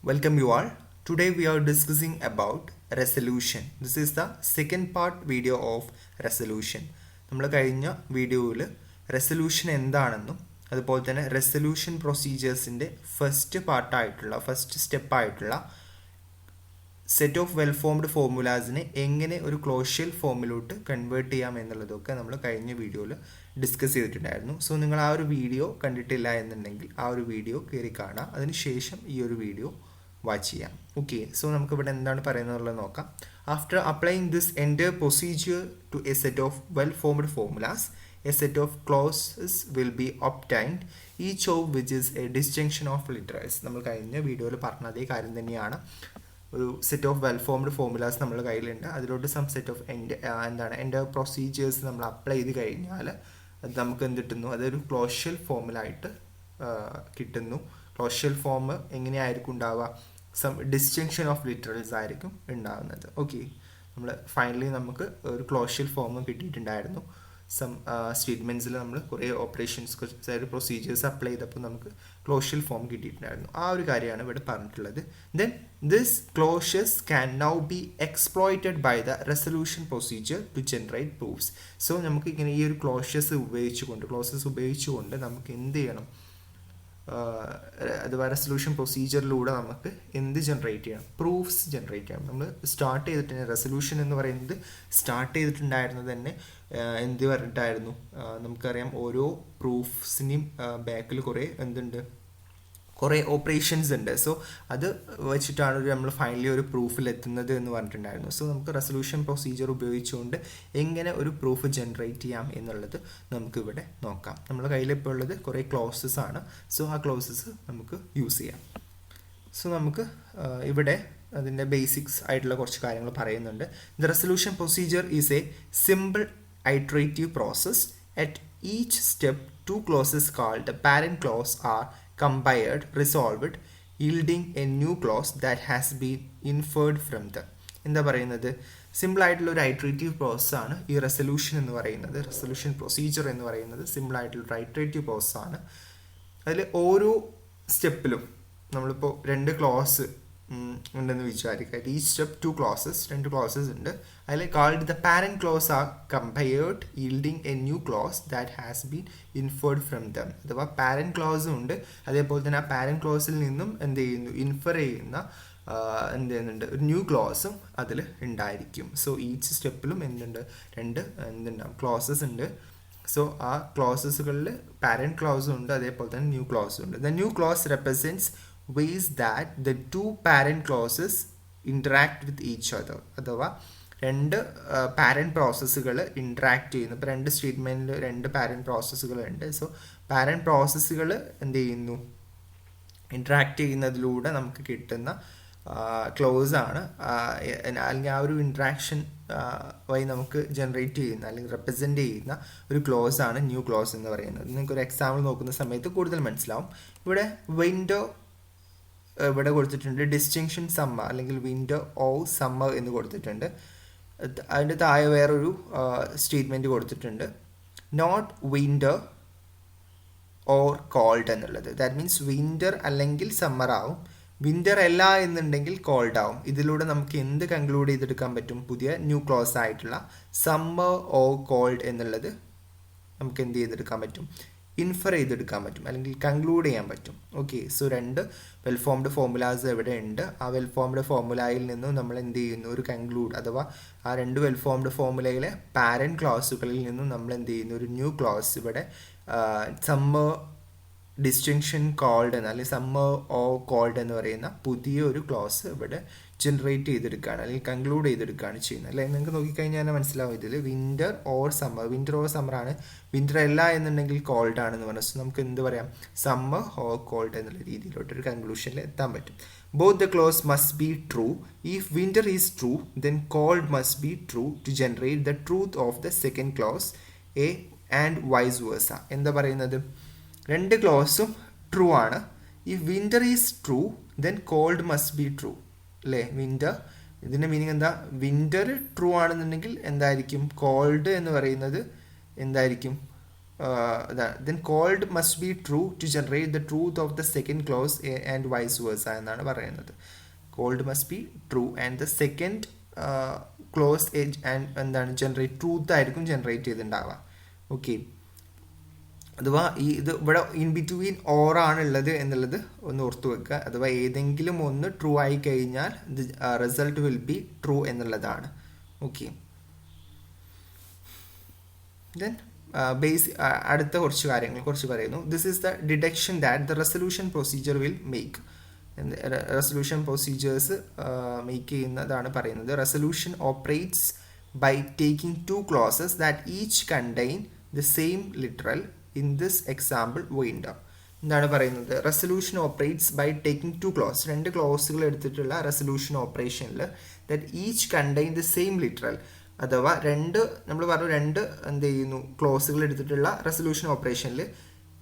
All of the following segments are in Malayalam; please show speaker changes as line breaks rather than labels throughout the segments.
Welcome you all. Today we are discussing about resolution. This is the second part video of resolution. നമ്മൾ കഴിഞ്ഞ വീഡിയോയിൽ റെസൊല്യൂഷൻ എന്താണെന്നും അതുപോലെ തന്നെ റെസൊല്യൂഷൻ പ്രൊസീജിയേഴ്സിൻ്റെ ഫസ്റ്റ് സ്റ്റെപ്പായിട്ടുള്ള സെറ്റ് ഓഫ് വെൽ ഫോംഡ് ഫോർമുലാസിനെ എങ്ങനെ ഒരു ക്ലോഷ്യൽ ഫോമിലോട്ട് കൺവേർട്ട് ചെയ്യാം എന്നുള്ളതൊക്കെ നമ്മൾ കഴിഞ്ഞ വീഡിയോയിൽ ഡിസ്കസ് ചെയ്തിട്ടുണ്ടായിരുന്നു. സോ നിങ്ങൾ ആ ഒരു വീഡിയോ കണ്ടിട്ടില്ല എന്നുണ്ടെങ്കിൽ ആ ഒരു വീഡിയോ കയറി കാണാം, അതിനുശേഷം ഈ ഒരു വീഡിയോ വാച്ച് ചെയ്യാം. ഓക്കെ, സോ നമുക്ക് ഇവിടെ എന്താണ് പറയുന്നത് നോക്കാം. After applying this entire procedure to a set of well formed formulas, a set of clauses will be obtained, each of which is a disjunction of literals. നമ്മൾ കഴിഞ്ഞ വീഡിയോയിൽ പറഞ്ഞ അതേ കാര്യം തന്നെയാണ്. ഒരു set of well formed formulas നമ്മുടെ കയ്യിലുണ്ട്, അതിലോട്ട് സം സെറ്റ് ഓഫ് എൻ്റെ പ്രൊസീജിയേഴ്സ് നമ്മൾ അപ്ലൈ ചെയ്ത് കഴിഞ്ഞാൽ അത് നമുക്ക് എന്ത് കിട്ടുന്നു, അതൊരു ക്ലോഷ്യൽ ഫോമിലായിട്ട് കിട്ടുന്നു. ക്ലോഷ്യൽ ഫോം എങ്ങനെയായിരിക്കും ഉണ്ടാവുക? സം ഡിസ്റ്റിങ്ഷൻ ഓഫ് ലിറ്ററൽസ് ആയിരിക്കും ഉണ്ടാകുന്നത്. ഓക്കെ, നമ്മൾ ഫൈനലി നമുക്ക് ഒരു ക്ലോഷ്യൽ ഫോം കിട്ടിയിട്ടുണ്ടായിരുന്നു. സം സ്റ്റേറ്റ്മെൻറ്റ്സിൽ നമ്മൾ കുറേ ഓപ്പറേഷൻസ് പ്രൊസീജിയേഴ്സ് അപ്ലൈ ചെയ്തപ്പോൾ നമുക്ക് ക്ലോഷ്യൽ ഫോം കിട്ടിയിട്ടുണ്ടായിരുന്നു. ആ ഒരു കാര്യമാണ് ഇവിടെ പറഞ്ഞിട്ടുള്ളത്. Then this clauses can now be exploited by the resolution procedure to generate proofs. So നമുക്ക് ഇങ്ങനെ ഈ ഒരു ക്ലോഷ്യസ് ഉപയോഗിച്ചുകൊണ്ട് നമുക്ക് എന്ത് ചെയ്യണം, അഥവാ റെസൊല്യൂഷൻ പ്രൊസീജിയറിലൂടെ നമുക്ക് എന്ത് ജനറേറ്റ് ചെയ്യണം? പ്രൂഫ്സ് ജനറേറ്റ് ചെയ്യണം. നമ്മൾ സ്റ്റാർട്ട് ചെയ്തിട്ടുണ്ട് റെസൊല്യൂഷൻ എന്ന് പറയുന്നത് സ്റ്റാർട്ട് ചെയ്തിട്ടുണ്ടായിരുന്നത് തന്നെ എന്ത് പറഞ്ഞിട്ടായിരുന്നു? നമുക്കറിയാം, ഓരോ പ്രൂഫ്സിനെയും ബാക്കിൽ കുറേ ഓപ്പറേഷൻസ് ഉണ്ട്. സോ അത് വെച്ചിട്ടാണ് നമ്മൾ ഫൈനലി ഒരു പ്രൂഫിൽ എത്തുന്നത് എന്ന് പറഞ്ഞിട്ടുണ്ടായിരുന്നു. സോ നമുക്ക് റെസൊല്യൂഷൻ പ്രൊസീജിയർ ഉപയോഗിച്ചുകൊണ്ട് എങ്ങനെ ഒരു പ്രൂഫ് ജനറേറ്റ് ചെയ്യാം എന്നുള്ളത് നമുക്കിവിടെ നോക്കാം. നമ്മുടെ കയ്യിലിപ്പോൾ ഉള്ളത് കുറേ ക്ലോസസ് ആണ്. സോ ആ ക്ലോസസ് നമുക്ക് യൂസ് ചെയ്യാം. സോ നമുക്ക് ഇവിടെ അതിൻ്റെ ബേസിക്സ് ആയിട്ടുള്ള കുറച്ച് കാര്യങ്ങൾ പറയുന്നുണ്ട്. The resolution procedure is A simple iterative process. At each step, two clauses called the parent clause are combined, resolved, yielding a new clause that has been inferred from them. എന്താ പറയുന്നത്? സിമ്പിൾ ആയിട്ടുള്ള ഒരു ഐട്രേറ്റീവ് പ്രോസസ്സാണ് ഈ റെസൊല്യൂഷൻ എന്ന് പറയുന്നത്. റെസൊല്യൂഷൻ പ്രൊസീജിയർ എന്ന് പറയുന്നത് സിമ്പിൾ ആയിട്ടുള്ള ഒരു ഐട്രേറ്റീവ് പ്രോസസ്സാണ്. അതിൽ ഓരോ സ്റ്റെപ്പിലും നമ്മളിപ്പോൾ രണ്ട് ക്ലോസ് ഉണ്ടെന്ന് വിചാരിക്കുക. ഈ സ്റ്റെപ്പ് രണ്ട് ക്ലോസസ് ഉണ്ട്. അതിൽ called the parent clause are compared, yielding a new clause that has been inferred from them. അഥവാ പാരന്റ് ക്ലോസും ഉണ്ട്, അതേപോലെ തന്നെ ആ പാരന്റ് ക്ലോസിൽ നിന്നും എന്ത് ചെയ്യുന്നു, ഇൻഫർ ചെയ്യുന്ന എന്ത് ചെയ്യുന്നുണ്ട്, ഒരു ന്യൂ ക്ലോസും അതിൽ ഉണ്ടായിരിക്കും. സോ ഈച്ച് സ്റ്റെപ്പിലും എന്തുണ്ടാവും, ക്ലോസസ് ഉണ്ട്. സോ ആ ക്ലോസസുകളിൽ പാരന്റ് ക്ലോസും ഉണ്ട്, അതേപോലെ തന്നെ ന്യൂ ക്ലോസും ഉണ്ട്. The new close represents ways that the two parent clauses interact with each other. അഥവാ രണ്ട് പാരന്റ് പ്രോസസ്സുകൾ ഇൻട്രാക്ട് ചെയ്യുന്നു. ഇപ്പോൾ രണ്ട് സ്റ്റേറ്റ്മെൻറ്റിൽ രണ്ട് പാരന്റ് പ്രോസസ്സുകളുണ്ട്. സോ പാരന്റ് പ്രോസസ്സുകൾ എന്ത് ചെയ്യുന്നു, ഇൻട്രാക്ട് ചെയ്യുന്നതിലൂടെ നമുക്ക് കിട്ടുന്ന ക്ലോസ് ആണ്, അല്ലെങ്കിൽ ആ ഒരു ഇൻട്രാക്ഷൻ വഴി നമുക്ക് ജനറേറ്റ് ചെയ്യുന്ന അല്ലെങ്കിൽ റെപ്രസെൻ്റ് ചെയ്യുന്ന ഒരു ക്ലോസ് ആണ് ന്യൂ ക്ലോസ് എന്ന് പറയുന്നത്. നിങ്ങൾക്ക് ഒരു എക്സാമ്പിൾ നോക്കുന്ന സമയത്ത് കൂടുതൽ മനസ്സിലാവും. ഇവിടെ വിൻഡോ ഇവിടെ കൊടുത്തിട്ടുണ്ട്, ഡിസ്റ്റിങ്ഷൻ സമ്മർ അല്ലെങ്കിൽ വിൻഡോ ഓഫ് സമ്മർ എന്ന് കൊടുത്തിട്ടുണ്ട്. അതിൻ്റെ താഴെ വേറൊരു സ്റ്റേറ്റ്മെൻറ്റ് കൊടുത്തിട്ടുണ്ട്, നോട്ട് വിൻഡർ ഓർ കോൾഡ് എന്നുള്ളത്. ദാറ്റ് മീൻസ് വിൻറ്റർ അല്ലെങ്കിൽ സമ്മർ ആവും, വിൻറ്റർ അല്ല എന്നുണ്ടെങ്കിൽ കോൾഡ് ആവും. ഇതിലൂടെ നമുക്ക് എന്ത് കൺക്ലൂഡ് ചെയ്തെടുക്കാൻ പറ്റും? പുതിയ ന്യൂ ക്ലോസ് ആയിട്ടുള്ള സമ്മർ ഓർ കോൾഡ് എന്നുള്ളത് നമുക്ക് എന്ത് ചെയ്തെടുക്കാൻ പറ്റും? ഇൻഫർ ചെയ്തെടുക്കാൻ പറ്റും, അല്ലെങ്കിൽ കൺക്ലൂഡ് ചെയ്യാൻ പറ്റും. ഓക്കെ, സോ രണ്ട് വെൽ ഫോംഡ് ഫോർമുലാസ് എവിടെ ഉണ്ട്. ആ വെൽ ഫോംഡ് ഫോർമുലയിൽ നിന്നും നമ്മൾ എന്ത് ചെയ്യുന്നു, ഒരു കൺക്ലൂഡ്, അഥവാ ആ രണ്ട് വെൽ ഫോംഡ് ഫോർമുലയിലെ പാരന്റ് ക്ലോസുകളിൽ നിന്നും നമ്മൾ എന്ത് ചെയ്യുന്നു, ഒരു ന്യൂ ക്ലോസ് ഇവിടെ സമ്മർ ഡിസ്റ്റിങ്ഷൻ കോൾഡ് എന്ന്, അല്ലെങ്കിൽ സമ്മർ ഓ കോൾഡ് എന്ന് പറയുന്ന പുതിയൊരു ക്ലോസ് ഇവിടെ ജനറേറ്റ് ചെയ്തെടുക്കുകയാണ്, അല്ലെങ്കിൽ കൺക്ലൂഡ് ചെയ്തെടുക്കുകയാണ് ചെയ്യുന്നത്. അല്ലെങ്കിൽ നിങ്ങൾക്ക് നോക്കിക്കഴിഞ്ഞാൽ തന്നെ മനസ്സിലാവും, ഇതിൽ വിൻ്റർ ഓർ സമ്മർ ആണ്. വിൻ്റർ അല്ല എന്നുണ്ടെങ്കിൽ കോൾഡ് ആണെന്ന് പറഞ്ഞു. സോ നമുക്ക് എന്ത് പറയാം, സമ്മർ ഓർ കോൾഡ് എന്നുള്ള രീതിയിലോട്ടൊരു കൺക്ലൂഷനിൽ എത്താൻ പറ്റും. Both the clause must be true. If winter is true, then cold must be true to generate the truth of the second clause a and vice versa. എന്താ പറയുന്നത്? രണ്ട് ക്ലോസും ട്രൂ ആണ്. If winter is true, then cold must be true അല്ലേ? വിൻ്റർ, ഇതിൻ്റെ മീനിങ് എന്താ? വിൻ്റർ ട്രൂ ആണെന്നുണ്ടെങ്കിൽ എന്തായിരിക്കും? കോൾഡ് എന്ന് പറയുന്നത് എന്തായിരിക്കും? then called must be true to generate the truth of the second clause and vice versa എന്നാണ് പറയുന്നത്. called must be true and the second clause and എന്താണ് ജനറേറ്റ് ട്രൂത്ത് ആയിരിക്കും ജനറേറ്റ് ചെയ്തിട്ടുണ്ടാവുക. ഓക്കെ, അഥവാ ഇത് ഇവിടെ ഇൻ ബിറ്റ്വീൻ ഓർ ആണുള്ളത് എന്നുള്ളത് ഒന്ന് ഓർത്തു വെക്കുക. അഥവാ ഏതെങ്കിലും ഒന്ന് ട്രൂ ആയി കഴിഞ്ഞാൽ റിസൾട്ട് വിൽ ബി ട്രൂ എന്നുള്ളതാണ്. ഓക്കെ, ദെൻ അടുത്ത കുറച്ച് കാര്യങ്ങൾ പറയുന്നു. This is the deduction that the resolution procedure will make. Resolution procedures make ചെയ്യുന്നതാണ് പറയുന്നത്. Resolution operates by taking two clauses that each contain the same literal. In this example window എന്താണ് പറയുന്നത്? Resolution operates by taking two clause, രണ്ട് ക്ലോസുകൾ എടുത്തിട്ടുള്ള റെസൊല്യൂഷൻ ഓപ്പറേഷനിൽ that each contain the same literal, അഥവാ നമ്മൾ പറഞ്ഞു രണ്ട് എന്ത് ചെയ്യുന്നു ക്ലോസുകൾ എടുത്തിട്ടുള്ള റെസൊല്യൂഷൻ ഓപ്പറേഷനിൽ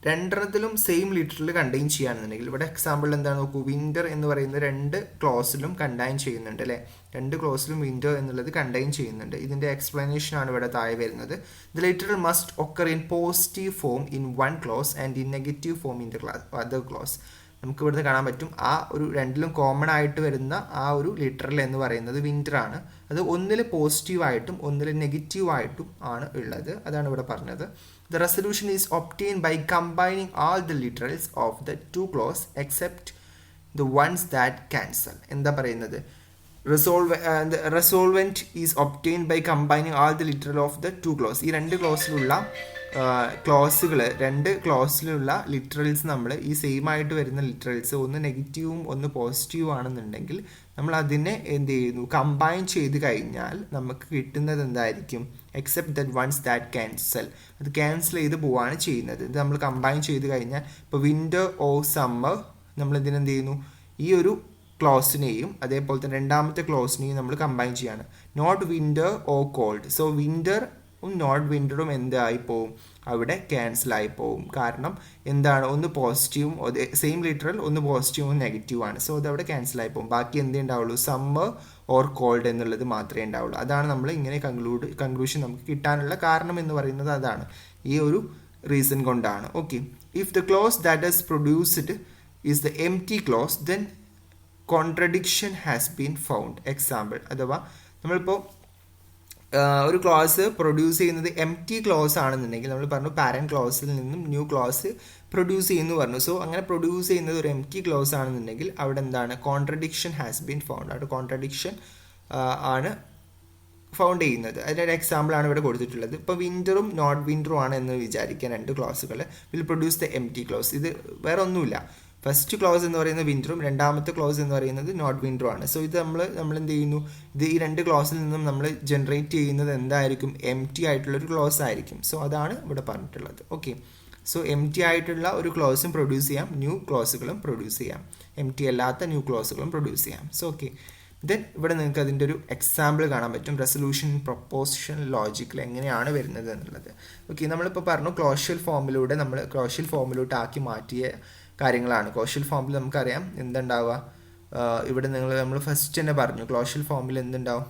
രണ്ടെണ്ണത്തിലും സെയിം ലിറ്ററിൽ കണ്ടെയ്ൻ ചെയ്യുകയാണെന്നുണ്ടെങ്കിൽ, ഇവിടെ എക്സാമ്പിൾ എന്താണ് നോക്കൂ, വിൻഡർ എന്ന് പറയുന്നത് രണ്ട് ക്ലോസിലും കണ്ടെയ്ൻ ചെയ്യുന്നുണ്ട് അല്ലേ, രണ്ട് ക്ലോസിലും വിൻഡോ എന്നുള്ളത് കണ്ടെയ്ൻ ചെയ്യുന്നുണ്ട്. ഇതിൻ്റെ എക്സ്പ്ലനേഷൻ ആണ് ഇവിടെ താഴെ വരുന്നത്. The literal must occur in positive form in one close and in negative form in the other close. നമുക്ക് ഇവിടുന്ന് കാണാൻ പറ്റും ആ ഒരു രണ്ടിലും കോമൺ ആയിട്ട് വരുന്ന ആ ഒരു ലിറ്ററൽ എന്ന് പറയുന്നത് വിൻഡർ ആണ്. അത് ഒന്നിൽ പോസിറ്റീവായിട്ടും ഒന്നിൽ നെഗറ്റീവായിട്ടും ആണ് ഉള്ളത്. അതാണ് ഇവിടെ പറഞ്ഞത്. The resolution is obtained by combining all the literals of the two clause except the ones that cancel. എന്താ പറയുന്നത്? The resolvent is obtained by combining all the literal of the two clause. ഈ രണ്ട് ക്ലോസിലുള്ള രണ്ട് ക്ലോസിലുള്ള ലിറ്ററൽസ് നമ്മൾ ഈ സെയിം ആയിട്ട് വരുന്ന ലിറ്ററൽസ് ഒന്ന് നെഗറ്റീവും ഒന്ന് പോസിറ്റീവും ആണെന്നുണ്ടെങ്കിൽ നമ്മൾ അതിനെ എന്ത് ചെയ്യുന്നു, കമ്പൈൻ ചെയ്ത് കഴിഞ്ഞാൽ നമുക്ക് കിട്ടുന്നത് എന്തായിരിക്കും? Except that ones that cancel, അത് ക്യാൻസൽ ചെയ്ത് പോവാണ് ചെയ്യുന്നത്. ഇത് നമ്മൾ കമ്പൈൻ ചെയ്ത് കഴിഞ്ഞാൽ ഇപ്പോൾ വിൻ്റർ ഓർ സമ്മർ നമ്മൾ ഇതിനെന്ത് ചെയ്യുന്നു, ഈ ഒരു ക്ലോസിനെയും അതേപോലെ തന്നെ രണ്ടാമത്തെ ക്ലോസിനെയും നമ്മൾ കമ്പൈൻ ചെയ്യാണ്. Not winter or cold. So വിൻ്ററും നോട്ട് വിൻ്ററും എന്തായി പോവും? അവിടെ ക്യാൻസലായി പോവും. കാരണം എന്താണ്, ഒന്ന് പോസിറ്റീവും സെയിം ലിറ്ററൽ, ഒന്ന് പോസിറ്റീവും നെഗറ്റീവാണ്. സോ അതവിടെ ക്യാൻസലായി പോകും. ബാക്കി എന്തേ ഉണ്ടാവുള്ളൂ? സമ്മർ ഓർ കോൾഡ് എന്നുള്ളത് മാത്രമേ ഉണ്ടാവുള്ളൂ. അതാണ് നമ്മൾ ഇങ്ങനെ കൺക്ലൂഷൻ നമുക്ക് കിട്ടാനുള്ള കാരണം എന്ന് പറയുന്നത് അതാണ്, ഈ ഒരു റീസൺ കൊണ്ടാണ്. Okay, if the close that is produced is the empty close then contradiction has been found. Example, അഥവാ നമ്മളിപ്പോൾ ഒരു ക്ലോസ് പ്രൊഡ്യൂസ് ചെയ്യുന്നത് എംപ്റ്റി ക്ലോസ് ആണെന്നുണ്ടെങ്കിൽ നമ്മൾ പറഞ്ഞു പാരന്റ് ക്ലോസിൽ നിന്നും ന്യൂ ക്ലോസ് പ്രൊഡ്യൂസ് ചെയ്യുന്നു പറഞ്ഞു. സോ അങ്ങനെ പ്രൊഡ്യൂസ് ചെയ്യുന്നത് ഒരു എംപ്റ്റി ക്ലോസ് ആണെന്നുണ്ടെങ്കിൽ അവിടെ എന്താണ്? Contradiction has been found. അവിടെ കോൺട്രഡിക്ഷൻ ആണ് ഫൗണ്ട് ചെയ്യുന്നത്. അതിൻ്റെ ഒരു എക്സാമ്പിൾ ആണ് ഇവിടെ കൊടുത്തിട്ടുള്ളത്. ഇപ്പോൾ വിൻ്ററും നോട്ട് വിൻ്ററും ആണ് എന്ന് വിചാരിക്കുക, രണ്ട് ക്ലോസുകൾ will produce the empty clause. ഇത് വേറെ ഒന്നുമില്ല, ഫസ്റ്റ് ക്ലോസ് എന്ന് പറയുന്നത് വിൻ്ററും രണ്ടാമത്തെ ക്ലോസ് എന്ന് പറയുന്നത് നോട്ട് വിൻ്ററും ആണ്. സോ ഇത് നമ്മൾ എന്ത് ചെയ്യുന്നു, ഇത് ഈ രണ്ട് ക്ലോസിൽ നിന്നും നമ്മൾ ജനറേറ്റ് ചെയ്യുന്നത് എന്തായിരിക്കും? എംപ്റ്റി ആയിട്ടുള്ളൊരു ക്ലോസ് ആയിരിക്കും. സോ അതാണ് ഇവിടെ പറഞ്ഞിട്ടുള്ളത്. ഓക്കെ, സോ എംപ്റ്റി ആയിട്ടുള്ള ഒരു ക്ലോസും പ്രൊഡ്യൂസ് ചെയ്യാം, ന്യൂ ക്ലോസുകളും പ്രൊഡ്യൂസ് ചെയ്യാം, എംപ്റ്റി അല്ലാത്ത ന്യൂ ക്ലോസുകളും പ്രൊഡ്യൂസ് ചെയ്യാം. സോ ഓക്കെ, ദെൻ ഇവിടെ നിങ്ങൾക്ക് അതിൻ്റെ ഒരു എക്സാമ്പിൾ കാണാൻ പറ്റും, റെസൊല്യൂഷൻ പ്രൊപ്പോസിഷൻ ലോജിക്കിൽ എങ്ങനെയാണ് വരുന്നത് എന്നുള്ളത്. ഓക്കെ, നമ്മളിപ്പോൾ പറഞ്ഞു ക്ലോഷ്യൽ ഫോമിലൂടെ നമ്മൾ ക്ലോഷ്യൽ ഫോമിലോട്ട് ആക്കി മാറ്റിയ കാര്യങ്ങളാണ്. ക്ലോഷ്യൽ ഫോമിൽ നമുക്കറിയാം എന്തുണ്ടാവുക, ഇവിടെ നമ്മൾ ഫസ്റ്റ് തന്നെ പറഞ്ഞു ക്ലോഷ്യൽ ഫോമിൽ എന്തുണ്ടാവും,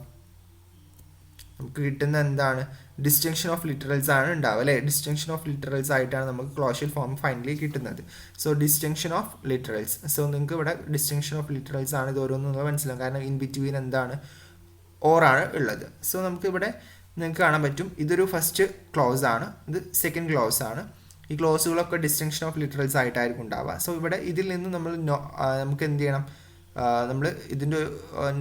നമുക്ക് കിട്ടുന്ന എന്താണ്? ഡിസ്റ്റിങ്ഷൻ ഓഫ് ലിറ്ററൽസ് ആണ് ഉണ്ടാവുക അല്ലേ. ഡിസ്റ്റിങ്ഷൻ ഓഫ് ലിറ്ററൽസ് ആയിട്ടാണ് നമുക്ക് ക്ലോഷ്യൽ ഫോം ഫൈനലി കിട്ടുന്നത്. So distinction of literals. So നിങ്ങൾക്ക് ഇവിടെ ഡിസ്റ്റിങ്ഷൻ ഓഫ് ലിറ്ററൽസ് ആണ് ഇത് ഓരോന്നും മനസ്സിലാവും, കാരണം ഇൻ ബിറ്റ്വീൻ എന്താണ്? ഓറാണ് ഉള്ളത്. സോ നമുക്ക് ഇവിടെ നിങ്ങൾക്ക് കാണാൻ പറ്റും ഇതൊരു ഫസ്റ്റ് ക്ലോസ് ആണ്, ഇത് സെക്കൻഡ് ക്ലോസ് ആണ്. ഈ ക്ലോസുകളൊക്കെ ഡിസ്റ്റിങ്ഷൻ ഓഫ് ലിറ്ററൽസ് ആയിട്ടായിരിക്കും ഉണ്ടാവുക. സോ ഇവിടെ ഇതിൽ നിന്ന് നമുക്ക് എന്ത് ചെയ്യണം, നമ്മൾ ഇതിൻ്റെ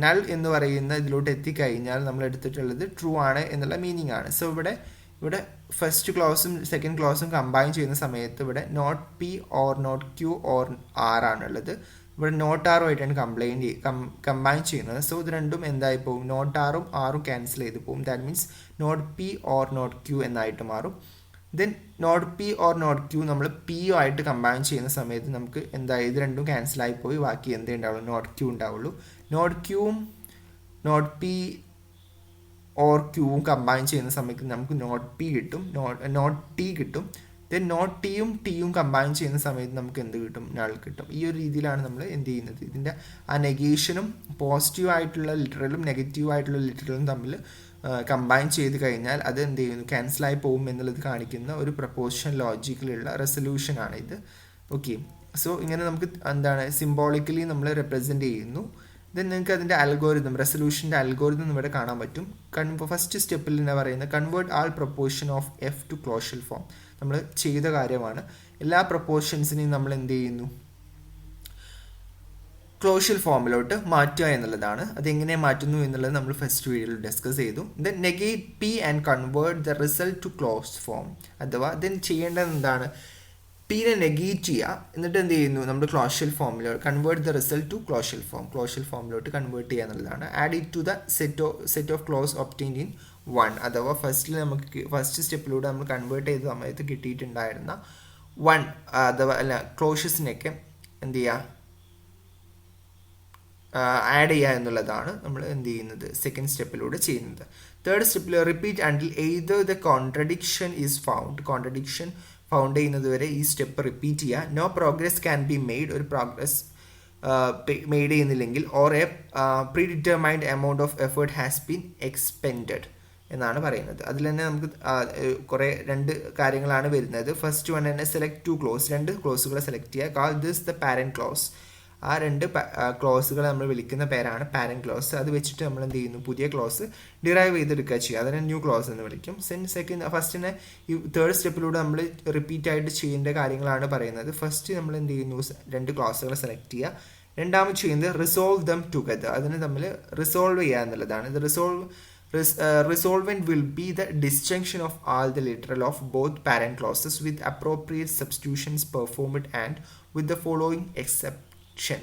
നൾ എന്ന് പറയുന്ന ഇതിലോട്ട് എത്തിക്കഴിഞ്ഞാൽ നമ്മൾ എടുത്തിട്ടുള്ളത് ട്രൂ ആണ് എന്നുള്ള മീനിങ് ആണ്. സോ ഇവിടെ ഫസ്റ്റ് ക്ലോസും സെക്കൻഡ് ക്ലോസും കമ്പൈൻ ചെയ്യുന്ന സമയത്ത് ഇവിടെ not P or not Q or R ആണുള്ളത്. ഇവിടെ നോട്ട് ആറുമായിട്ടാണ് കമ്പൈൻ ചെയ്യുന്നത്. സോ ഇത് രണ്ടും എന്തായി പോകും? നോട്ട് ആറും ആറും ക്യാൻസൽ ചെയ്ത് പോകും. That means not P or not q എന്നായിട്ട് മാറും. Then not P or not q നമ്മൾ പി ആയിട്ട് കമ്പൈൻ ചെയ്യുന്ന സമയത്ത് നമുക്ക് എന്തായി? ഇത് രണ്ടും ക്യാൻസലായി പോയി ബാക്കി എന്തേ ഉണ്ടാവുള്ളൂ? നോട്ട് ക്യൂ ഉണ്ടാവുള്ളൂ. നോട്ട് ക്യൂവും നോട്ട് പി ഓർ ക്യൂവും കമ്പൈൻ ചെയ്യുന്ന സമയത്ത് നമുക്ക് നോട്ട് പി കിട്ടും, നോട്ട് ടി കിട്ടും. ദെൻ നോട്ട് ടിയും കമ്പൈൻ ചെയ്യുന്ന സമയത്ത് നമുക്ക് എന്ത് കിട്ടും? നൾ കിട്ടും. ഈ ഒരു രീതിയിലാണ് നമ്മൾ എന്ത് ചെയ്യുന്നത്, ഇതിൻ്റെ ആ നെഗേഷനും പോസിറ്റീവ് ആയിട്ടുള്ള ലിറ്ററലും നെഗറ്റീവ് ആയിട്ടുള്ള ലിറ്ററലും തമ്മിൽ കമ്പൈൻ ചെയ്ത് കഴിഞ്ഞാൽ അത് എന്ത് ചെയ്യുന്നു, ക്യാൻസലായി പോകും എന്നുള്ളത് കാണിക്കുന്ന ഒരു പ്രപ്പോസിഷൻ ലോജിക്കിലുള്ള റെസൊല്യൂഷനാണ് ഇത്. ഓക്കെ, സോ ഇങ്ങനെ നമുക്ക് എന്താണ് സിംബോളിക്കലി നമ്മൾ റെപ്രസെൻറ്റ് ചെയ്യുന്നു. ദെൻ നിങ്ങൾക്ക് അതിൻ്റെ അൽഗോരിതം, റെസൊല്യൂഷൻ്റെ അൽഗോരിതം ഇവിടെ കാണാൻ പറ്റും. ഫസ്റ്റ് സ്റ്റെപ്പിൽ എന്ന് പറയുന്നത് convert all proportion of F to clausal form. നമ്മൾ ചെയ്ത കാര്യമാണ്. എല്ലാ പ്രൊപ്പോർഷൻസിനെയും നമ്മൾ എന്ത് ചെയ്യുന്നു, ക്ലോഷ്യൽ ഫോമിലോട്ട് മാറ്റുക എന്നുള്ളതാണ്. അതെങ്ങനെ മാറ്റുന്നു എന്നുള്ളത് നമ്മൾ ഫസ്റ്റ് വീഡിയോയിൽ ഡിസ്കസ് ചെയ്തു. Then negate p and convert the result to clause form. അഥവാ ദെൻ ചെയ്യേണ്ടത് എന്താണ്, പീനെ നെഗേറ്റ് ചെയ്യുക, എന്നിട്ട് എന്ത് ചെയ്യുന്നു, നമ്മൾ ക്ലോഷ്യൽ ഫോമിലോട്ട് convert the result to clausal ഫോമിലോട്ട് കൺവേർട്ട് ചെയ്യുക എന്നുള്ളതാണ്. Add it to the set of clause obtained in 1. അഥവാ ഫസ്റ്റ് സ്റ്റെപ്പിലൂടെ നമ്മൾ കൺവേർട്ട് ചെയ്ത സമയത്ത് കിട്ടിയിട്ടുണ്ടായിരുന്ന 1 അഥവാ ക്ലോഷ്യസിനെയൊക്കെ എന്ത് ചെയ്യുക, ആഡ് ചെയ്യുക എന്നുള്ളതാണ് നമ്മൾ എന്ത് ചെയ്യുന്നത്, സെക്കൻഡ് സ്റ്റെപ്പിലൂടെ ചെയ്യുന്നത്. തേർഡ് സ്റ്റെപ്പിൽ repeat until either the contradiction is found. Contradiction found ചെയ്യുന്നത് വരെ ഈ സ്റ്റെപ്പ് റിപ്പീറ്റ് ചെയ്യുക. No progress can be made, ഒരു പ്രോഗ്രസ് മെയ്ഡ് ചെയ്യുന്നില്ലെങ്കിൽ, or a predetermined amount of effort has been expended എന്നാണ് പറയുന്നത്. അതിൽ തന്നെ നമുക്ക് കുറേ 2 കാര്യങ്ങളാണ് വരുന്നത്. ഫസ്റ്റ് വൺ തന്നെ സെലക്ട് 2 ക്ലോസ്, 2 ക്ലോസുകളെ സെലക്ട് ചെയ്യുക. Call this the parent clause. ആ 2 ക്ലോസുകൾ നമ്മൾ വിളിക്കുന്ന പേരാണ് പാരന്റ് ക്ലോസ്. അത് വെച്ചിട്ട് നമ്മൾ എന്ത് ചെയ്യുന്നു, പുതിയ ക്ലോസ് ഡിറൈവ് ചെയ്തെടുക്കുക ചെയ്യുക. അതിനെ ന്യൂ ക്ലോസ് എന്ന് വിളിക്കും. ഫസ്റ്റിനെ ഈ തേർഡ് സ്റ്റെപ്പിലൂടെ നമ്മൾ റിപ്പീറ്റ് ആയിട്ട് ചെയ്യേണ്ട കാര്യങ്ങളാണ് പറയുന്നത്. ഫസ്റ്റ് നമ്മൾ എന്ത് ചെയ്യുന്നു, 2 ക്ലോസുകളെ സെലക്ട് ചെയ്യുക. രണ്ടാമത് ചെയ്യുന്നത് റിസോൾവ് ദം ടുഗദർ. അതിനെ തമ്മിൽ റിസോൾവ് ചെയ്യുക എന്നുള്ളതാണ്. ഇത് resolvent will be the disjunction of all the literal of both parent clauses with appropriate substitutions performed and with the following exception.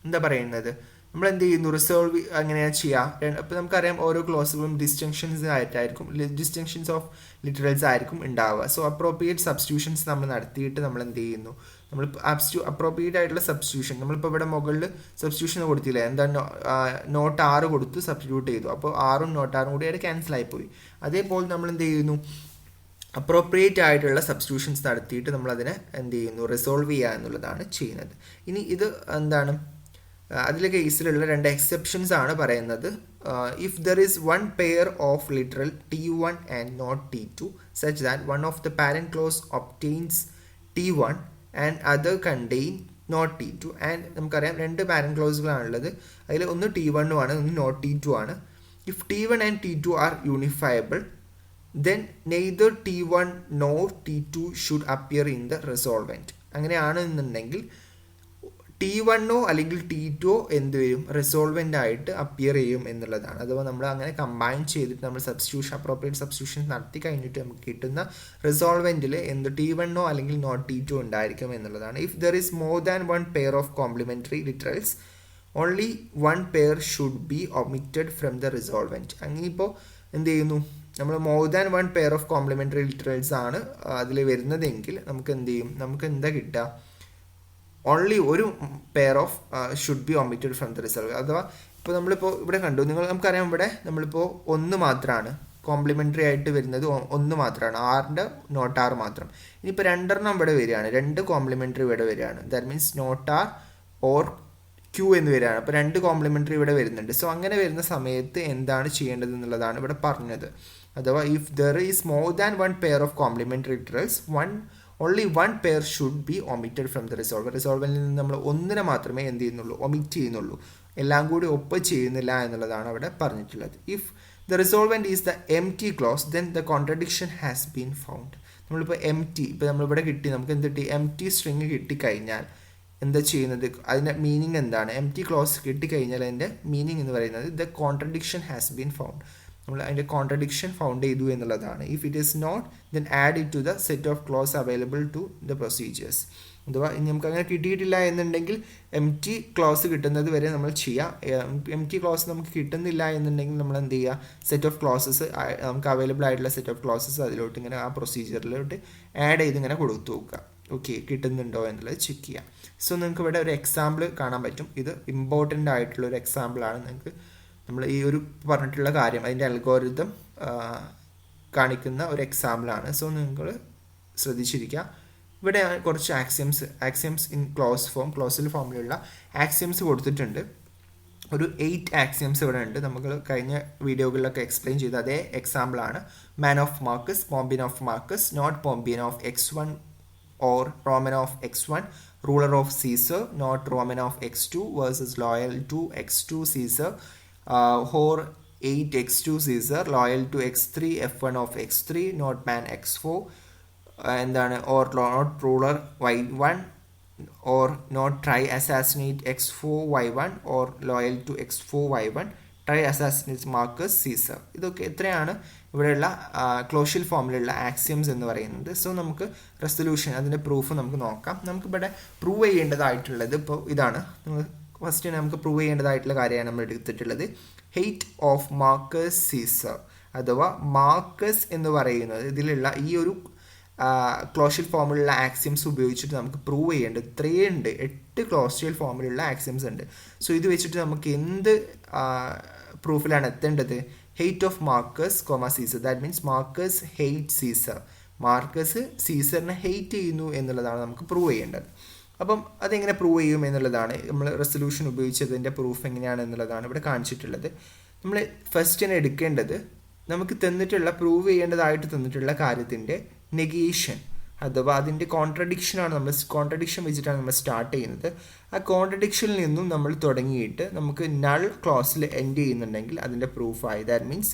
എന്താ പറയുന്നത്, നമ്മൾ എന്ത് ചെയ്യുന്നു, റിസോൾവ് അങ്ങനെയാണ് ചെയ്യുക. അപ്പോൾ നമുക്കറിയാം ഓരോ ക്ലോസുകളും ഡിസ്റ്റിങ്ഷൻസ് ഓഫ് ലിറ്ററൽസ് ആയിരിക്കും ഉണ്ടാവുക. സോ അപ്രോപ്രിയേറ്റ് സബ്സ്റ്റിറ്റ്യൂഷൻസ് നമ്മൾ നടത്തിയിട്ട് നമ്മൾ എന്ത് ചെയ്യുന്നു, നമ്മൾ അപ്രോപ്രിയേറ്റ് ആയിട്ടുള്ള സബ്സ്റ്റിറ്റ്യൂഷൻ, നമ്മളിപ്പോൾ ഇവിടെ മുകളിൽ സബ്സ്റ്റിറ്റ്യൂഷൻ കൊടുത്തില്ല, എന്താ നോട്ട് 6 കൊടുത്ത് സബ്സ്റ്റിറ്റ്യൂട്ട് ചെയ്തു. അപ്പോൾ 6ഉം നോട്ട് 6ഉം കൂടി ആയിട്ട് ക്യാൻസൽ ആയിപ്പോയി. അതേപോലെ നമ്മൾ എന്ത് ചെയ്യുന്നു, അപ്രോപ്രിയേറ്റ് ആയിട്ടുള്ള സബ്സ്റ്റിറ്റ്യൂഷൻസ് നടത്തിയിട്ട് നമ്മളതിനെ എന്ത് ചെയ്യുന്നു, റിസോൾവ് ചെയ്യുക എന്നുള്ളതാണ് ചെയ്യുന്നത്. ഇനി ഇത് എന്താണ്, അതിലെ കേസിലുള്ള 2 എക്സെപ്ഷൻസ് ആണ് പറയുന്നത്. If there is 1 pair of literal T1 and not T2 such that one of the parent clause obtains T1 and other contain not T2. And നമുക്കറിയാം 2 പാരന്റ് ക്ലോസുകളാണുള്ളത്. അതിൽ ഒന്ന് T1 ആണ്, ഒന്ന് നോട്ട് T2 ആണ്. If T1 and T2 are unifiable then neither T1 nor T2 should appear in the resolvent. അങ്ങനെയാണെന്നുണ്ടെങ്കിൽ T1 അല്ലെങ്കിൽ T2 എന്ത് വരും, റിസോൾവെൻ്റ് ആയിട്ട് അപ്പിയർ ചെയ്യും എന്നുള്ളതാണ്. അഥവാ നമ്മൾ അങ്ങനെ കമ്പൈൻ ചെയ്തിട്ട് നമ്മൾ അപ്രോപ്രിയേറ്റ് സബ്സ്റ്റിറ്റ്യൂഷൻ നടത്തി കഴിഞ്ഞിട്ട് നമുക്ക് കിട്ടുന്ന റിസോൾവെൻറ്റിൽ എന്ത് T1 അല്ലെങ്കിൽ നോട്ട് T2 ഉണ്ടായിരിക്കും എന്നുള്ളതാണ്. If there is more than 1 pair of complementary literals only 1 pair should be omitted from the resolvent. അങ്ങനെ ഇപ്പോൾ എന്ത് ചെയ്യുന്നു, നമ്മൾ more than 1 pair of complementary literals ആണ് അതിൽ വരുന്നതെങ്കിൽ നമുക്ക് എന്ത് ചെയ്യും, നമുക്ക് എന്താ കിട്ടുക, only 1 pair of should be omitted from the result. അഥവാ ഇപ്പോൾ നമ്മളിപ്പോൾ ഇവിടെ കണ്ടു, നമുക്കറിയാം ഇവിടെ നമ്മളിപ്പോൾ 1 മാത്രമാണ് കോംപ്ലിമെൻ്ററി ആയിട്ട് വരുന്നത്, 1 മാത്രമാണ്, 6ൻ്റെ നോട്ട് 6 മാത്രം. ഇനിയിപ്പോൾ 2 ഇവിടെ വരികയാണ്, 2 കോംപ്ലിമെൻ്ററി ഇവിടെ വരികയാണ്. That means not R or Q എന്ന് വരികയാണ്. അപ്പോൾ 2 കോംപ്ലിമെൻ്ററി ഇവിടെ വരുന്നുണ്ട്. സോ അങ്ങനെ വരുന്ന സമയത്ത് എന്താണ് ചെയ്യേണ്ടത് എന്നുള്ളതാണ് ഇവിടെ പറഞ്ഞത്. അഥവാ if there is more than 1 pair of complementary literals only 1 pair should be omitted from the resolver. റിസോൾവറിൽ നിന്ന് നമ്മൾ 1 മാത്രമേ എന്ത് ചെയ്യുന്നുള്ളൂ, ഒമിറ്റ് ചെയ്യുന്നുള്ളൂ, എല്ലാം കൂടി ഒപ്പം ചെയ്യുന്നില്ല എന്നുള്ളതാണ് അവിടെ പറഞ്ഞിട്ടുള്ളത്. If the resolvent is the empty clause then the contradiction has been found. നമ്മളിപ്പോൾ ഇപ്പോൾ നമ്മളിവിടെ കിട്ടി, നമുക്ക് എന്ത് കിട്ടി, empty string കിട്ടിക്കഴിഞ്ഞാൽ എന്താ ചെയ്യുന്നത്, അതിൻ്റെ മീനിങ് എന്താണ്, empty clause കിട്ടിക്കഴിഞ്ഞാൽ അതിൻ്റെ മീനിങ് എന്ന് പറയുന്നത് the contradiction has been found. നമ്മൾ അതിൻ്റെ കോൺട്രഡിക്ഷൻ ഫൗണ്ട് ചെയ്തു എന്നുള്ളതാണ്. If it is not then add it to the set of clause available to the procedures. അഥവാ ഇനി നമുക്ക് അങ്ങനെ കിട്ടിയിട്ടില്ല എന്നുണ്ടെങ്കിൽ empty ക്ലോസ് കിട്ടുന്നത് വരെ നമ്മൾ ചെയ്യുക. empty ക്ലോസ് നമുക്ക് കിട്ടുന്നില്ല എന്നുണ്ടെങ്കിൽ നമ്മൾ എന്ത് ചെയ്യുക, സെറ്റ് ഓഫ് ക്ലോസസ്, നമുക്ക് അവൈലബിൾ ആയിട്ടുള്ള സെറ്റ് ഓഫ് ക്ലോസസ് അതിലോട്ട് ഇങ്ങനെ ആ പ്രൊസീജിയറിലോട്ട് ആഡ് ചെയ്ത് ഇങ്ങനെ കൊടുത്തു നോക്കുക. ഓക്കെ, കിട്ടുന്നുണ്ടോ എന്നുള്ളത് ചെക്ക് ചെയ്യാം. സോ നിങ്ങൾക്ക് ഇവിടെ ഒരു എക്സാമ്പിൾ കാണാൻ പറ്റും. ഇത് ഇമ്പോർട്ടൻ്റ് ആയിട്ടുള്ള ഒരു എക്സാമ്പിളാണ്. നിങ്ങൾക്ക് നമ്മൾ ഈ ഒരു പറഞ്ഞിട്ടുള്ള കാര്യം അതിൻ്റെ അൽഗോരിതം കാണിക്കുന്ന ഒരു എക്സാമ്പിളാണ്. സോ നിങ്ങൾ ശ്രദ്ധിച്ചിരിക്കുക. ഇവിടെ കുറച്ച് ആക്സിയംസ് ഇൻ ക്ലോസിൽ ഫോമിലുള്ള ആക്സിയംസ് കൊടുത്തിട്ടുണ്ട്. ഒരു 8 ആക്സിയംസ് ഇവിടെ ഉണ്ട്. നമുക്ക് കഴിഞ്ഞ വീഡിയോകളിലൊക്കെ എക്സ്പ്ലെയിൻ ചെയ്ത അതേ എക്സാമ്പിളാണ്. Man of Marcus, Pompeian of Marcus, not Pompeian of x1 or Roman of x1, ruler of Caesar, not Roman of x2 versus loyal to x2 Caesar, or 8 x2 Caesar, loyal to x3 f1 of x3, not man x4, എന്താണ് or not ruler y1 or not try assassinate x4 y1 or loyal to x4 y1, try assassinate Marcus Caesar. ഇതൊക്കെ എത്രയാണ് ഇവിടെയുള്ള ക്ലോഷ്യൽ ഫോമിലുള്ള ആക്സിയംസ് എന്ന് പറയുന്നത്. സോ നമുക്ക് റെസൊല്യൂഷൻ അതിൻ്റെ പ്രൂഫ് നമുക്ക് നോക്കാം. നമുക്കിവിടെ പ്രൂവ് ചെയ്യേണ്ടതായിട്ടുള്ളത് ഇപ്പോൾ ഇതാണ്. ഫസ്റ്റ് നമുക്ക് പ്രൂവ് ചെയ്യേണ്ടതായിട്ടുള്ള കാര്യമാണ് നമ്മൾ എടുത്തിട്ടുള്ളത്. ഹെയ്റ്റ് ഓഫ് മാർക്കസ് സീസർ അഥവാ മാർക്കസ് എന്ന് പറയുന്നത് ഇതിലുള്ള ഈ ഒരു ക്ലോഷ്യൽ ഫോമിലുള്ള ആക്സിയംസ് ഉപയോഗിച്ചിട്ട് നമുക്ക് പ്രൂവ് ചെയ്യേണ്ടത് 8 ക്ലോഷ്യൽ ഫോമിലുള്ള ആക്സിയംസ് ഉണ്ട്. സോ ഇത് വെച്ചിട്ട് നമുക്ക് എന്ത് പ്രൂഫിലാണ് എത്തേണ്ടത്? Hate of Marcus Caesar, that means Marcus hate Caesar, Marcus സീസറിനെ ഹെയ്റ്റ് ചെയ്യുന്നു എന്നുള്ളതാണ് നമുക്ക് പ്രൂവ് ചെയ്യേണ്ടത്. അപ്പം അതെങ്ങനെ പ്രൂവ് ചെയ്യും എന്നുള്ളതാണ് നമ്മൾ റെസൊല്യൂഷൻ ഉപയോഗിച്ചതിൻ്റെ പ്രൂഫ് എങ്ങനെയാണ് എന്നുള്ളതാണ് ഇവിടെ കാണിച്ചിട്ടുള്ളത്. നമ്മൾ ഫസ്റ്റ് തന്നെ എടുക്കേണ്ടത് നമുക്ക് തന്നിട്ടുള്ള പ്രൂവ് ചെയ്യേണ്ടതായിട്ട് തന്നിട്ടുള്ള കാര്യത്തിൻ്റെ നെഗേഷൻ അഥവാ അതിൻ്റെ കോൺട്രഡിക്ഷനാണ്. നമ്മൾ കോൺട്രഡിക്ഷൻ വെച്ചിട്ടാണ് നമ്മൾ സ്റ്റാർട്ട് ചെയ്യുന്നത്. ആ കോൺട്രഡിക്ഷനിൽ നിന്നും നമ്മൾ തുടങ്ങിയിട്ട് നമുക്ക് നൾ ക്ലോസിൽ എൻഡ് ചെയ്യുന്നുണ്ടെങ്കിൽ അതിൻ്റെ പ്രൂഫായി. ദാറ്റ് മീൻസ്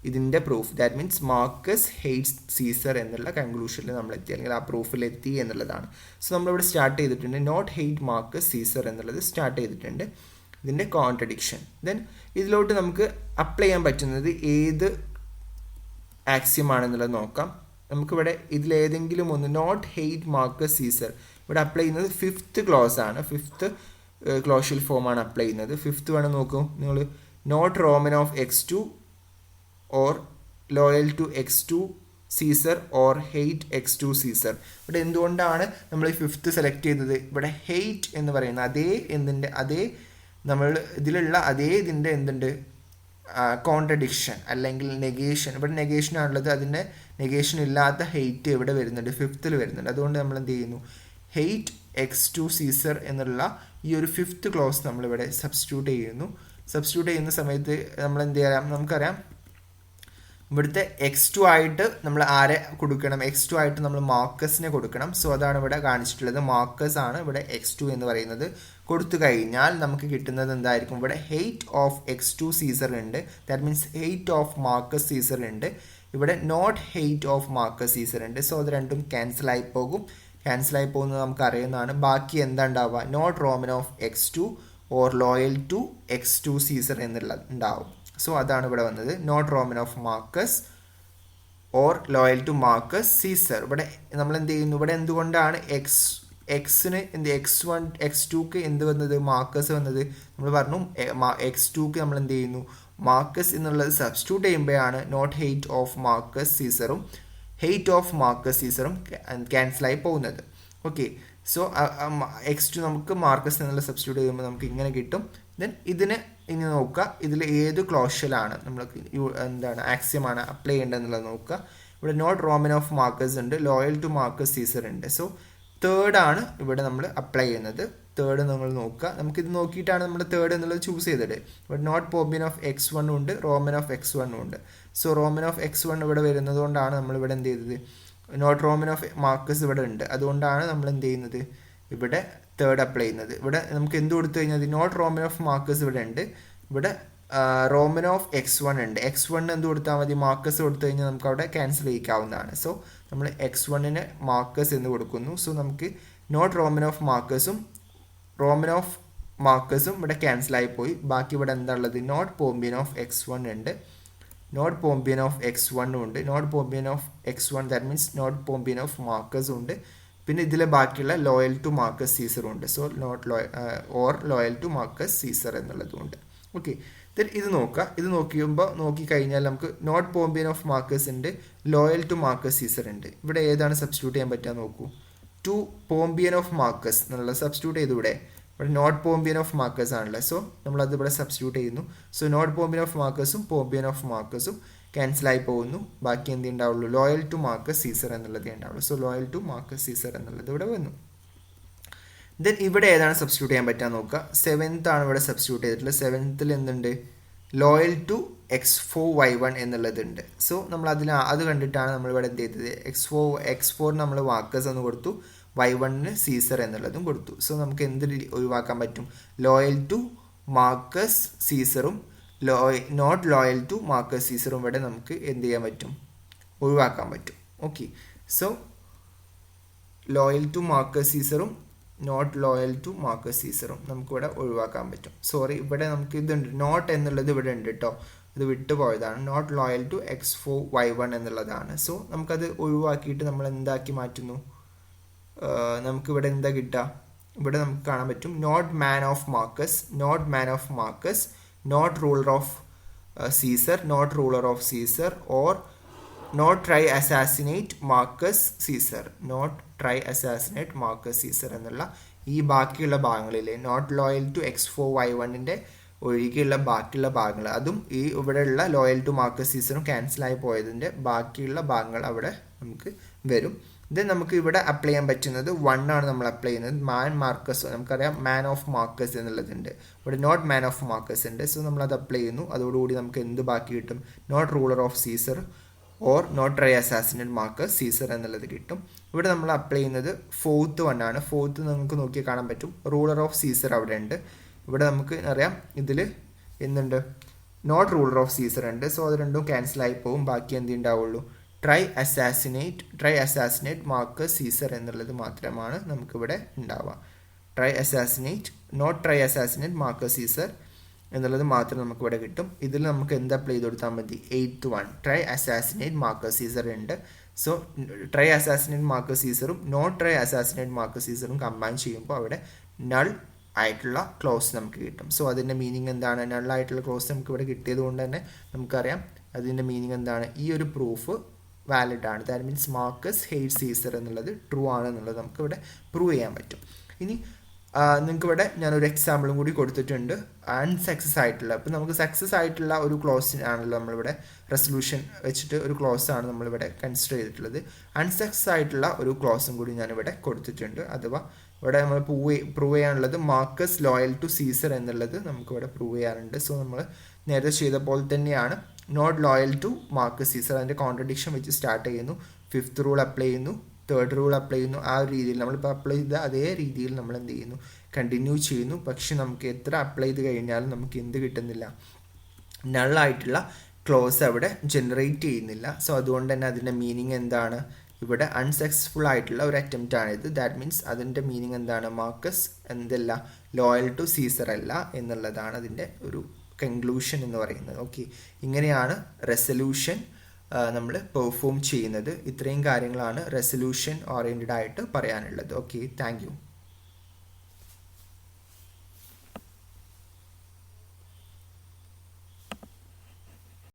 ഇതിൻ്റെ proof, that means Marcus hates Caesar എന്നുള്ള കൺക്ലൂഷനിൽ നമ്മൾ എത്തി, അല്ലെങ്കിൽ ആ പ്രൂഫിലെത്തി എന്നുള്ളതാണ്. സോ നമ്മളിവിടെ സ്റ്റാർട്ട് ചെയ്തിട്ടുണ്ട് നോട്ട് ഹെയ്റ്റ് മാർക്കസ് സീസർ എന്നുള്ളത് സ്റ്റാർട്ട് ചെയ്തിട്ടുണ്ട്, ഇതിൻ്റെ കോൺട്രഡിക്ഷൻ. ദെൻ ഇതിലോട്ട് നമുക്ക് അപ്ലൈ ചെയ്യാൻ പറ്റുന്നത് ഏത് ആക്സിയമാണെന്നുള്ളത് നോക്കാം. നമുക്കിവിടെ ഇതിലേതെങ്കിലും ഒന്ന് നോട്ട് ഹെയ്റ്റ് മാർക്കസ് സീസർ ഇവിടെ അപ്ലൈ ചെയ്യുന്നത് 5th ക്ലോസ് ആണ്. 5th ക്ലോഷ്യൽ ഫോമാണ് അപ്ലൈ ചെയ്യുന്നത്. 5th വേണം നോക്കൂ നിങ്ങൾ. Not Roman of x2 or loyal to x2 Caesar or hate x2 Caesar. ഇവിടെ എന്തുകൊണ്ടാണ് നമ്മൾ ഈ 5th സെലക്ട് ചെയ്തത്? ഇവിടെ ഹെയ്റ്റ് എന്ന് പറയുന്ന അതേ നമ്മൾ ഇതിലുള്ള അതേ ഇതിൻ്റെ എന്തുണ്ട് കോൺട്രഡിക്ഷൻ അല്ലെങ്കിൽ നെഗേഷൻ. ഇവിടെ നെഗേഷൻ ആണുള്ളത്, അതിൻ്റെ നെഗേഷൻ ഇല്ലാത്ത ഹെയ്റ്റ് ഇവിടെ വരുന്നുണ്ട്, 5th വരുന്നുണ്ട്. അതുകൊണ്ട് നമ്മൾ എന്ത് ചെയ്യുന്നു? ഹെയ്റ്റ് x2 സീസർ എന്നുള്ള ഈ ഒരു 5th ക്ലോസ് നമ്മളിവിടെ സബ്സ്റ്റിറ്റ്യൂട്ട് ചെയ്യുന്ന സമയത്ത് നമ്മൾ എന്ത് ചെയ്യാം? നമുക്കറിയാം ഇവിടുത്തെ x2 ആയിട്ട് നമ്മൾ ആരെ കൊടുക്കണം? x2 ആയിട്ട് നമ്മൾ മാർക്കസിനെ കൊടുക്കണം. സോ അതാണ് ഇവിടെ കാണിച്ചിട്ടുള്ളത്. മാർക്കസ് ആണ് ഇവിടെ x2 എന്ന് പറയുന്നത്. കൊടുത്തു കഴിഞ്ഞാൽ നമുക്ക് കിട്ടുന്നത് എന്തായിരിക്കും? ഇവിടെ ഹെയ്റ്റ് ഓഫ് x2 സീസർ ഉണ്ട്, that means hate of Marcus Caesar ഉണ്ട്. ഇവിടെ not hate of Marcus Caesar ഉണ്ട്. സോ അത് രണ്ടും ക്യാൻസലായി പോകുന്നത് നമുക്ക് അറിയുന്നതാണ്. ബാക്കി എന്താ ഉണ്ടാവുക? Not Roman of x2 or loyal to x2 Caesar എന്നുള്ളത് ഉണ്ടാവും. സോ അതാണ് ഇവിടെ വന്നത്, not Roman of Marcus or loyal to Marcus Caesar. ഇവിടെ നമ്മൾ എന്ത് ചെയ്യുന്നു? ഇവിടെ എന്തുകൊണ്ടാണ് എക്സിന് x1 x2ക്ക് എന്ത് വന്നത്? മാർക്കസ് വന്നത്. നമ്മൾ പറഞ്ഞു x2ക്ക് നമ്മൾ എന്ത് ചെയ്യുന്നു? മാർക്കസ് എന്നുള്ളത് സബ്സ്റ്റിറ്റ്യൂട്ട് ചെയ്യുമ്പോഴാണ് നോട്ട് ഹെയ്റ്റ് ഓഫ് മാർക്കസ് സീസറും ഹെയ്റ്റ് ഓഫ് മാർക്കസ് സീസറും ക്യാൻസലായി പോകുന്നത്. ഓക്കെ, സോ x2 നമുക്ക് മാർക്കസ് എന്നുള്ള സബ്സ്റ്റിറ്റ്യൂട്ട് ചെയ്യുമ്പോൾ നമുക്ക് ഇങ്ങനെ കിട്ടും. ദെൻ ഇതിന് ഇനി നോക്കുക, ഇതിൽ ഏത് ക്ലോഷ്യലാണ് നമ്മൾക്ക് ആക്സിയമാണ് അപ്ലൈ ചെയ്യേണ്ടതെന്നുള്ളത് നോക്കുക. ഇവിടെ നോട്ട് റോമൻ ഓഫ് മാർക്കസ് ഉണ്ട്, ലോയൽ ടു മാർക്കസ് സീസർ ഉണ്ട്. സോ 3rd ആണ് ഇവിടെ നമ്മൾ അപ്ലൈ ചെയ്യുന്നത്. 3rd നമ്മൾ നോക്കുക. നമുക്കിത് നോക്കിയിട്ടാണ് നമ്മൾ 3rd എന്നുള്ളത് ചൂസ് ചെയ്തത്. ഇവിടെ നോട്ട് പോംബിയൻ ഓഫ് x1 ഉണ്ട്, റോമൻ ഓഫ് x1 ഉണ്ട്. സോ റോമൻ ഓഫ് x1 ഇവിടെ വരുന്നത് കൊണ്ടാണ് നമ്മളിവിടെ എന്ത് ചെയ്തത്? നോട്ട് റോമൻ ഓഫ് മാർക്കസ് ഇവിടെ ഉണ്ട്, അതുകൊണ്ടാണ് നമ്മൾ എന്ത് ചെയ്യുന്നത്? ഇവിടെ 3rd അപ്ലൈ ചെയ്യുന്നത്. ഇവിടെ നമുക്ക് എന്ത് കൊടുത്തു കഴിഞ്ഞാൽ നോട്ട് റോമൻ ഓഫ് മാർക്കസ് ഇവിടെ ഉണ്ട്, ഇവിടെ റോമൻ ഓഫ് x1 ഉണ്ട്. x1 എന്ത് കൊടുത്താൽ മതി? മാർക്കസ് കൊടുത്തു കഴിഞ്ഞാൽ നമുക്ക് അവിടെ ക്യാൻസൽ ചെയ്യിക്കാവുന്നതാണ്. സോ നമ്മൾ x1ന് മാർക്കസ് എന്ന് കൊടുക്കുന്നു. സോ നമുക്ക് നോട്ട് റോമൻ ഓഫ് മാർക്കസും റോമൻ ഓഫ് മാർക്കസും ഇവിടെ ക്യാൻസലായി പോയി. ബാക്കി ഇവിടെ എന്താ ഉള്ളത്? നോട്ട് പോംബിയൻ ഓഫ് x1 ഉണ്ട്, നോട്ട് പോംബിയൻ ഓഫ് x1 ഉണ്ട്, not Pompeian of x1 that means not Pompeian of മാർക്കസും ഉണ്ട്. പിന്നെ ഇതിലെ ബാക്കിയുള്ള ലോയൽ ടു മാർക്കസ് സീസറും ഉണ്ട്. So not or loyal to Marcus Caesar എന്നുള്ളതും ഉണ്ട്. ഓക്കെ, ഇത് നോക്കുക. ഇത് നോക്കിക്കഴിഞ്ഞാൽ നമുക്ക് നോട്ട് പോംബിയൻ ഓഫ് മാർക്കസ് ഉണ്ട്, ലോയൽ ടു മാർക്കസ് സീസർ ഉണ്ട്. ഇവിടെ ഏതാണ് സബ്സ്റ്റിറ്റ്യൂട്ട് ചെയ്യാൻ പറ്റുക നോക്കൂ? ടു പോംബിയൻ ഓഫ് മാർക്കസ് എന്നുള്ള സബ്സ്റ്റിറ്റ്യൂട്ട് ചെയ്തു. ഇവിടെ നോട്ട് പോംബിയൻ ഓഫ് മാർക്കസ് ആണല്ലോ. സോ നമ്മളത് ഇവിടെ സബ്സ്റ്റിറ്റ്യൂട്ട് ചെയ്യുന്നു. So not Pompeian of മാർക്കസും പോംബിയൻ of മാർക്കസും ക്യാൻസലായി പോകുന്നു. ബാക്കി എന്ത് ഉണ്ടാവുള്ളൂ? ലോയൽ ടു മാർക്കസ് സീസർ എന്നുള്ളതേ ഉണ്ടാവുള്ളൂ. So loyal to Marcus Caesar എന്നുള്ളത് ഇവിടെ വന്നു. ദെൻ ഇവിടെ ഏതാണ് സബ്സ്റ്റിറ്റ്യൂട്ട് ചെയ്യാൻ പറ്റുക നോക്കുക. 7th ആണ് ഇവിടെ സബ്സ്റ്റിറ്റ്യൂട്ട് ചെയ്തിട്ടുള്ളത്. 7th എന്തുണ്ട്, ലോയൽ ടു x4y1 എന്നുള്ളതുണ്ട്. സോ നമ്മൾ അത് കണ്ടിട്ടാണ് നമ്മളിവിടെ എന്ത് ചെയ്തത്, x4 നമ്മൾ മാർക്കസ് എന്ന് കൊടുത്തു, y1 സീസർ എന്നുള്ളതും കൊടുത്തു. സോ നമുക്ക് എന്ത് ഒഴിവാക്കാൻ പറ്റും, ലോയൽ ടു മാർക്കസ് സീസറും നോട്ട് ലോയൽ ടു മാർക്കസ് സീസറും ഇവിടെ നമുക്ക് എന്ത് ചെയ്യാൻ പറ്റും, ഒഴിവാക്കാൻ പറ്റും. Okay, so loyal to Marcus സീസറും നോട്ട് ലോയൽ ടു മാർക്കസ് സീസറും നമുക്കിവിടെ ഒഴിവാക്കാൻ പറ്റും. സോറി, ഇവിടെ നമുക്ക് ഇതുണ്ട്, നോട്ട് എന്നുള്ളത് ഇവിടെ ഉണ്ട് കേട്ടോ, ഇത് വിട്ടുപോയതാണ്. നോട്ട് ലോയൽ ടു x4y1 എന്നുള്ളതാണ്. സോ നമുക്കത് ഒഴിവാക്കിയിട്ട് നമ്മൾ എന്താക്കി മാറ്റുന്നു, നമുക്കിവിടെ എന്താ കിട്ടുക, ഇവിടെ നമുക്ക് കാണാൻ പറ്റും not man of Marcus, not man of Marcus, not ruler of Caesar, not ruler of Caesar, or not try assassinate Marcus Caesar, not try assassinate Marcus Caesar എന്നുള്ള ഈ ബാക്കിയുള്ള ഭാഗങ്ങളിലെ നോട്ട് ലോയൽ ടു x4y1 ഒഴികെയുള്ള ബാക്കിയുള്ള ഭാഗങ്ങൾ, അതും ഈ ഇവിടെയുള്ള ലോയൽ ടു മാർക്കസ് സീസറും ക്യാൻസലായി പോയതിൻ്റെ ബാക്കിയുള്ള ഭാഗങ്ങൾ അവിടെ നമുക്ക് വരും. ഇത് നമുക്ക് ഇവിടെ അപ്ലൈ ചെയ്യാൻ പറ്റുന്നത് 1 ആണ് നമ്മൾ അപ്ലൈ ചെയ്യുന്നത്. മാൻ മാർക്കസ്, നമുക്കറിയാം മാൻ ഓഫ് മാർക്കസ് എന്നുള്ളതുണ്ട്, ഇവിടെ നോട്ട് മാൻ ഓഫ് മാർക്കസ് ഉണ്ട്. സോ നമ്മളത് അപ്ലൈ ചെയ്യുന്നു. അതോടുകൂടി നമുക്ക് എന്ത് ബാക്കി കിട്ടും, not ruler of Caesar or not try assassinate Marcus Caesar എന്നുള്ളത് കിട്ടും. ഇവിടെ നമ്മൾ അപ്ലൈ ചെയ്യുന്നത് 4th 1 ആണ്. 4th നിങ്ങൾക്ക് നോക്കി കാണാൻ പറ്റും, റൂളർ ഓഫ് സീസർ അവിടെ ഉണ്ട്. ഇവിടെ നമുക്ക് അറിയാം ഇതിൽ എന്തുണ്ട്, നോട്ട് റൂളർ ഓഫ് സീസർ ഉണ്ട്. സോ അത് രണ്ടും ക്യാൻസലായി പോകും. ബാക്കി എന്ത് ഉണ്ടാവുള്ളൂ, ട്രൈ അസാസിനേറ്റ് മാർക്കസ് സീസർ എന്നുള്ളത് മാത്രമാണ് നമുക്കിവിടെ ഉണ്ടാവുക. Not try assassinate Marcus Caesar എന്നുള്ളത് മാത്രം നമുക്കിവിടെ കിട്ടും. ഇതിൽ നമുക്ക് എന്ത് അപ്ലൈ ചെയ്ത് കൊടുത്താൽ മതി, 8th 1 try assassinate Marcus Caesar ഉണ്ട്. സോ ട്രൈ അസാസിനേറ്റ് മാർക്കസ് സീസറും നോട്ട് ട്രൈ അസാസിനേറ്റ് മാർക്കസ് സീസറും കമ്പൈൻ ചെയ്യുമ്പോൾ അവിടെ നൾ ആയിട്ടുള്ള ക്ലോസ് നമുക്ക് കിട്ടും. സോ അതിൻ്റെ മീനിങ് എന്താണ്, നൾ ആയിട്ടുള്ള ക്ലോസ് നമുക്ക് ഇവിടെ കിട്ടിയത് കൊണ്ട് തന്നെ നമുക്കറിയാം അതിൻ്റെ മീനിങ് എന്താണ്, ഈ ഒരു പ്രൂഫ് വാലിഡ് ആണ്. That means Marcus hate Caesar എന്നുള്ളത് ട്രൂ ആണ് എന്നുള്ളത് നമുക്ക് ഇവിടെ പ്രൂവ് ചെയ്യാൻ പറ്റും. ഇനി നിങ്ങൾക്ക് ഇവിടെ ഞാനൊരു എക്സാമ്പിളും കൂടി കൊടുത്തിട്ടുണ്ട്, അൺസക്സസ് ആയിട്ടുള്ള. അപ്പോൾ നമുക്ക് സക്സസ് ആയിട്ടുള്ള ഒരു ക്ലോസിനാണല്ലോ നമ്മളിവിടെ റെസൊല്യൂഷൻ വെച്ചിട്ട് ഒരു ക്ലോസ് ആണ് നമ്മളിവിടെ കൺസിഡർ ചെയ്തിട്ടുള്ളത്. അൺസക്സസ് ആയിട്ടുള്ള ഒരു ക്ലോസും കൂടി ഞാനിവിടെ കൊടുത്തിട്ടുണ്ട്. അഥവാ ഇവിടെ നമ്മൾ പ്രൂവ് ചെയ്യാനുള്ളത് മാർക്കസ് ലോയൽ ടു സീസർ എന്നുള്ളത് നമുക്കിവിടെ പ്രൂവ് ചെയ്യാനുണ്ട്. സോ നമ്മൾ നേരത്തെ ചെയ്ത പോലെ തന്നെയാണ് not loyal to Marcus Caesar, അതിൻ്റെ കോൺട്രഡിക്ഷൻ വെച്ച് സ്റ്റാർട്ട് ചെയ്യുന്നു, 5th റൂൾ അപ്ലൈ ചെയ്യുന്നു, 3rd റൂൾ അപ്ലൈ ചെയ്യുന്നു. ആ ഒരു രീതിയിൽ നമ്മളിപ്പോൾ അപ്ലൈ ചെയ്ത അതേ രീതിയിൽ നമ്മൾ എന്ത് ചെയ്യുന്നു, കണ്ടിന്യൂ ചെയ്യുന്നു. പക്ഷെ നമുക്ക് എത്ര അപ്ലൈ ചെയ്ത് കഴിഞ്ഞാലും നമുക്ക് എന്ത് കിട്ടുന്നില്ല, നള്ളായിട്ടുള്ള ക്ലോസ് അവിടെ ജനറേറ്റ് ചെയ്യുന്നില്ല. സോ അതുകൊണ്ട് തന്നെ അതിൻ്റെ മീനിങ് എന്താണ്, ഇവിടെ അൺസക്സസ്ഫുൾ ആയിട്ടുള്ള ഒരു അറ്റംപ്റ്റ് ആണിത്. ദാറ്റ് മീൻസ് അതിൻ്റെ മീനിങ് എന്താണ്, മാർക്കസ് എന്തല്ല ലോയൽ ടു സീസർ അല്ല എന്നുള്ളതാണ് അതിൻ്റെ ഒരു കൺക്ലൂഷൻ എന്ന് പറയുന്നത്. ഓക്കെ, ഇങ്ങനെയാണ് റെസൊല്യൂഷൻ നമ്മൾ പെർഫോം ചെയ്യുന്നത്. ഇത്രയും കാര്യങ്ങളാണ് റെസൊല്യൂഷൻ ഓറിയൻറ്റഡ് ആയിട്ട് പറയാനുള്ളത്. Okay, thank you.